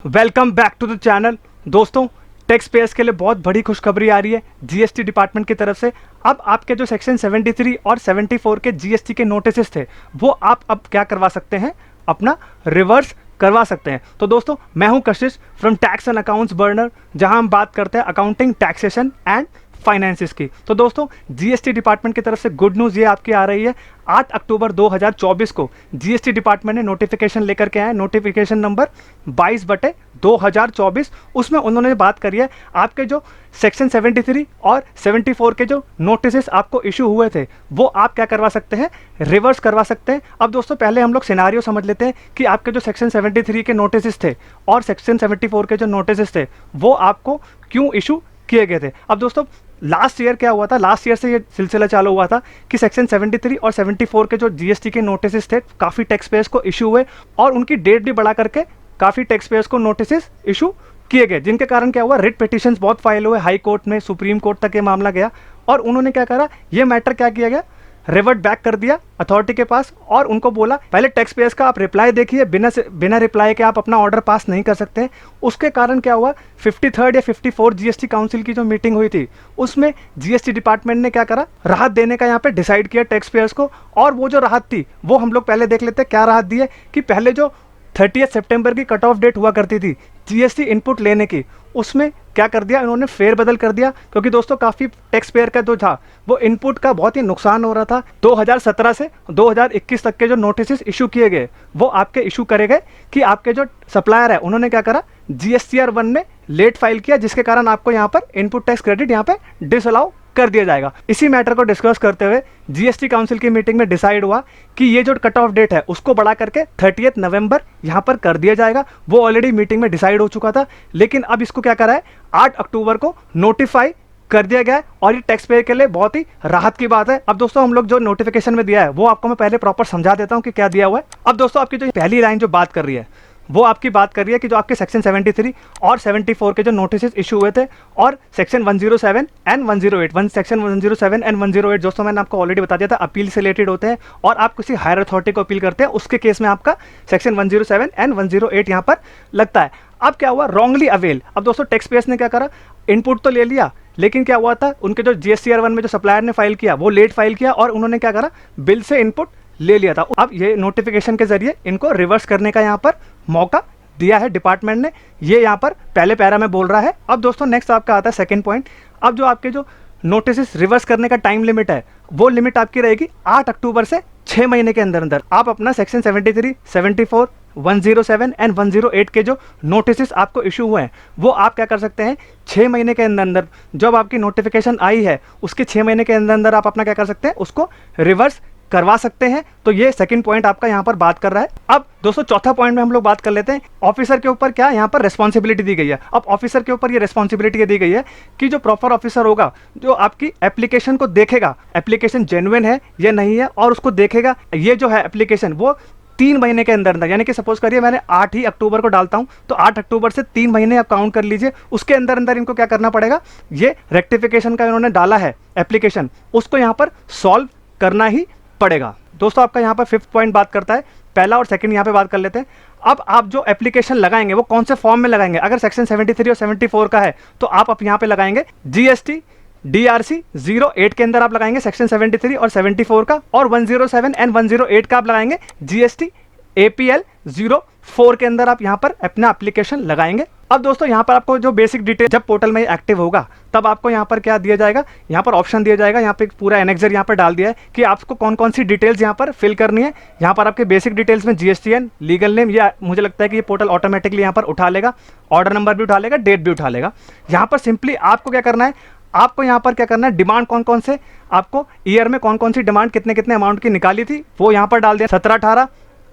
Welcome back to the channel. दोस्तों, tax payers के लिए बहुत बड़ी खुशखबरी आ रही है जीएसटी डिपार्टमेंट की तरफ से। अब आपके जो सेक्शन 73 और 74 के जीएसटी के नोटिस थे वो आप अब क्या करवा सकते हैं, अपना रिवर्स करवा सकते हैं। तो दोस्तों, मैं हूं कशिश from tax and accounts burner, जहां हम बात करते हैं अकाउंटिंग, टैक्सेशन एंड फाइनेंसिस की। तो दोस्तों, जीएसटी डिपार्टमेंट की तरफ से गुड न्यूज़ ये आपकी आ रही है। 8 अक्टूबर 2024 को जीएसटी डिपार्टमेंट ने नोटिफिकेशन लेकर के आया, नोटिफिकेशन नंबर 22/2024। उसमें उन्होंने बात करी है आपके जो सेक्शन 73 और 74 के जो नोटिस आपको इशू हुए थे वो आप क्या करवा सकते हैं, रिवर्स करवा सकते हैं। अब दोस्तों, पहले हम लोग सिनारियो समझ लेते हैं कि आपके जो सेक्शन 73 के नोटिस थे और सेक्शन 74 के जो नोटिस थे वो आपको क्यों इशू किए गए थे। अब दोस्तों, लास्ट ईयर क्या हुआ था, लास्ट ईयर से ये सिलसिला चालू हुआ था कि सेक्शन 73 और 74 के जो जीएसटी के नोटिस थे काफ़ी टैक्स पेयर्स को इशू हुए और उनकी डेट भी बढ़ा करके काफ़ी टैक्स पेयर्स को नोटिस इशू किए गए, जिनके कारण क्या हुआ, रिट पिटिशंस बहुत फाइल हुए, हाई कोर्ट में, सुप्रीम कोर्ट तक ये मामला गया और उन्होंने क्या करा, ये मैटर क्या किया गया, रिवर्ट बैक कर दिया अथॉरिटी के पास और उनको बोला पहले टैक्स पेयर्स का आप रिप्लाई देखिए, बिना रिप्लाई के आप अपना ऑर्डर पास नहीं कर सकते। उसके कारण क्या हुआ, 53rd या 54 जीएसटी काउंसिल की जो मीटिंग हुई थी उसमें जीएसटी डिपार्टमेंट ने क्या करा, राहत देने का यहाँ पे डिसाइड किया टैक्स पेयर्स को। और वो जो राहत थी वो हम लोग पहले देख लेते हैं क्या राहत दी है। कि पहले जो 30 सितंबर की कट ऑफ डेट हुआ करती थी जीएसटी इनपुट लेने की, उसमें क्या कर दिया इन्होंने, फेरबदल कर दिया। क्योंकि दोस्तों, काफ़ी टैक्स पेयर का जो था वो इनपुट का बहुत ही नुकसान हो रहा था। 2017 से 2021 तक के जो नोटिस इशू किए गए वो आपके इशू करे गए कि आपके जो सप्लायर है उन्होंने क्या करा, जीएसटीआर 1 में लेट फाइल किया, जिसके कारण आपको यहाँ पर इनपुट टैक्स क्रेडिट यहाँ पे डिसअलाउ कर दिया जाएगा। इसी मैटर को डिस्कस करते हुए जीएसटी काउंसिल की मीटिंग में डिसाइड हुआ कि ये जो कट ऑफ डेट है उसको बढ़ा करके 30 नवंबर यहाँ पर कर दिया जाएगा। वो ऑलरेडी मीटिंग में डिसाइड हो चुका था, लेकिन अब इसको क्या करा है, 8 अक्टूबर को नोटिफाई कर दिया गया है और ये टैक्स पेयर के लिए बहुत ही राहत की बात है। अब दोस्तों, हम लोग जो नोटिफिकेशन में दिया है वो आपको मैं पहले प्रॉपर समझा देता हूँ कि क्या दिया हुआ है। अब दोस्तों, आपकी जो पहली लाइन जो बात कर रही है वो आपकी बात कर रही है कि जो आपके सेक्शन 73 और 74 के जो नोटिस इशू हुए थे और सेक्शन 107 एंड 108, सेक्शन 107 एंड 108 दोस्तों मैंने आपको ऑलरेडी बता दिया था अपील से रिलेटेड होते हैं और आप किसी हायर अथॉरिटी को अपील करते हैं, उसके केस में आपका सेक्शन 107 एंड 108 यहाँ पर लगता है। अब क्या हुआ, रॉन्गली अवेल। अब दोस्तों, टैक्स पेयर्स ने क्या करा, इनपुट तो ले लिया, लेकिन क्या हुआ था, उनके जो जीएसटीआर 1 में जो सप्लायर ने फाइल किया वो लेट फाइल किया और उन्होंने क्या करा, बिल से इनपुट ले लिया था। अब ये नोटिफिकेशन के जरिए इनको रिवर्स करने का यहाँ पर मौका दिया है डिपार्टमेंट ने, ये यहाँ पर पहले पैरा में बोल रहा है। अब दोस्तों, नेक्स्ट आपका आता है सेकंड पॉइंट। अब जो आपके जो नोटिस रिवर्स करने का टाइम लिमिट है वो लिमिट आपकी रहेगी 8 अक्टूबर से 6 महीने के अंदर अंदर आप अपना सेक्शन 73, 74, 107 एंड 108 के जो नोटिस आपको इशू हुए हैं वो आप क्या कर सकते हैं, 6 महीने के अंदर अंदर, जब आपकी नोटिफिकेशन आई है उसके 6 महीने के अंदर अंदर आप अपना क्या कर सकते हैं, उसको रिवर्स करवा सकते हैं। तो ये सेकंड पॉइंट आपका यहाँ पर बात कर रहा है। अब दोस्तों, चौथा पॉइंट में हम लोग बात कर लेते हैं, ऑफिसर के ऊपर क्या यहाँ पर रिस्पॉन्सिबिलिटी दी गई है। अब ऑफिसर के ऊपर ये रिस्पॉन्सिबिलिटी दी गई है कि जो प्रॉपर ऑफिसर होगा जो आपकी एप्लीकेशन को देखेगा, एप्लीकेशन जेन्युइन है या नहीं है और उसको देखेगा, ये जो है एप्लीकेशन वो 3 महीने के अंदर अंदर, यानी कि सपोज करिए मैंने 8 ही अक्टूबर को डालता हूं तो 8 अक्टूबर से 3 महीने आप काउंट कर लीजिए, उसके अंदर अंदर इनको क्या करना पड़ेगा, ये रेक्टिफिकेशन का इन्होंने डाला है एप्लीकेशन, उसको यहाँ पर सॉल्व करना ही पड़ेगा। दोस्तों, आपका यहाँ पर 5th पॉइंट बात करता है, पहला और सेकंड यहाँ पे बात कर लेते हैं। अब आप जो एप्लीकेशन लगाएंगे वो कौन से फॉर्म में लगाएंगे, अगर सेक्शन 73 और 74 का है तो आप यहाँ पे लगाएंगे जीएसटी DRC 08 के अंदर आप लगाएंगे सेक्शन 73 और 74 का, और 107 एंड 108 का आप लगाएंगे जीएसटी APL 04 के अंदर आप यहाँ पर अपना एप्लीकेशन लगाएंगे। अब दोस्तों, यहाँ पर आपको जो बेसिक डिटेल जब पोर्टल में एक्टिव होगा तब आपको यहाँ पर क्या दिया जाएगा, यहाँ पर ऑप्शन दिया जाएगा, यहाँ पे पूरा एनेक्सर यहाँ पर डाल दिया है कि आपको कौन कौन सी डिटेल्स यहाँ पर फिल करनी है। यहाँ पर आपके बेसिक डिटेल्स में GSTN, लीगल नेम, या मुझे लगता है कि ये पोर्टल ऑटोमेटिकली यहाँ पर उठा लेगा, ऑर्डर नंबर भी उठा लेगा, डेट भी उठा लेगा। यहाँ पर सिंपली आपको क्या करना है, आपको यहाँ पर क्या करना है, डिमांड कौन कौन से, आपको ईयर में कौन कौन सी डिमांड कितने कितने अमाउंट की निकाली थी वो यहाँ पर डाल दिया, 17-18,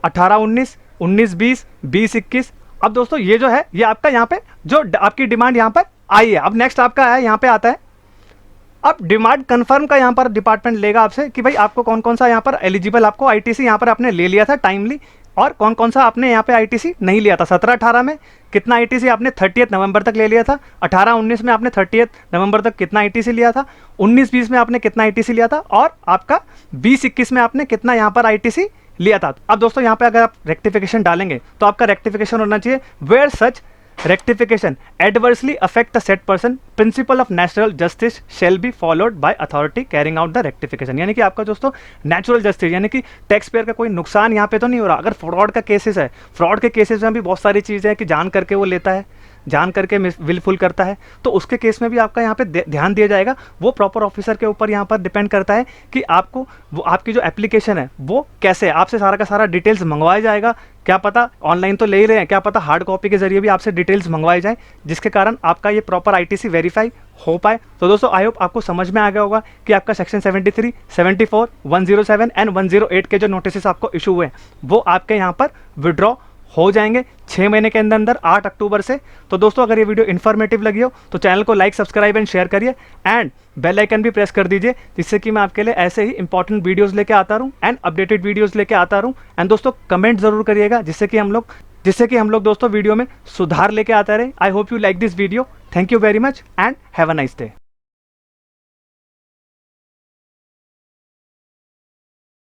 18-19, 19-20, 20-21। अब दोस्तों, ये जो है ये आपका यहाँ पे जो आपकी डिमांड यहाँ पर आई है। अब नेक्स्ट आपका है, यहाँ पे आता है अब डिमांड कंफर्म का, यहाँ पर डिपार्टमेंट लेगा आपसे कि भाई आपको कौन कौन सा यहाँ पर एलिजिबल, आपको आईटीसी यहाँ पर आपने ले लिया था टाइमली और कौन कौन सा आपने यहाँ पे आईटीसी नहीं लिया था। 17-18 में कितना आईटीसी आपने 30 नवंबर तक ले लिया था, 18-19 में आपने 30 नवंबर तक कितना आईटीसी लिया था, 19-20 में आपने कितना आईटीसी लिया था और आपका 20-21 में आपने कितना यहाँ पर आईटीसी लिया था। अब दोस्तों, यहाँ पे अगर आप रेक्टिफिकेशन डालेंगे तो आपका रेक्टिफिकेशन होना चाहिए where such rectification adversely affect the set person, principle of natural justice shall be followed by authority carrying out the rectification. यानी कि आपका दोस्तों नेचुरल जस्टिस यानी कि टैक्स पेयर का कोई नुकसान यहाँ पे तो नहीं हो रहा। अगर फ्रॉड का केसेस है, फ्रॉड के केसेस में भी बहुत सारी चीज़ें हैं कि जान करके वो लेता है, जान करके विलफुल करता है, तो उसके केस में भी आपका यहाँ पे ध्यान दिया जाएगा। वो प्रॉपर ऑफिसर के ऊपर यहाँ पर डिपेंड करता है कि आपको वो आपकी जो एप्लीकेशन है वो कैसे, आपसे सारा का सारा डिटेल्स मंगवाया जाएगा। क्या पता ऑनलाइन तो ले ही रहे हैं, क्या पता हार्ड कॉपी के जरिए भी आपसे डिटेल्स मंगवाए जाएं, जिसके कारण आपका ये प्रॉपर आईटीसी वेरीफाई हो पाए। तो दोस्तों आई होप आपको समझ में आ गया होगा कि आपका सेक्शन 73, 74, 107 एंड 108 के जो नोटिस आपको इशू हुए वो आपके यहाँ पर विड्रॉ हो जाएंगे 6 महीने के अंदर अंदर 8 अक्टूबर से। तो दोस्तों अगर ये वीडियो इन्फॉर्मेटिव लगी हो तो चैनल को लाइक, सब्सक्राइब एंड शेयर करिए एंड बेल आइकन भी प्रेस कर दीजिए, जिससे कि मैं आपके लिए ऐसे ही इंपॉर्टेंट वीडियोस लेके आता रहूं एंड अपडेटेड वीडियोस लेके आता रहूं। एंड दोस्तों कमेंट जरूर करिएगा, जिससे कि हम लोग दोस्तों वीडियो में सुधार लेके आते रहे। I hope you like this video. Thank you very much and have a nice day.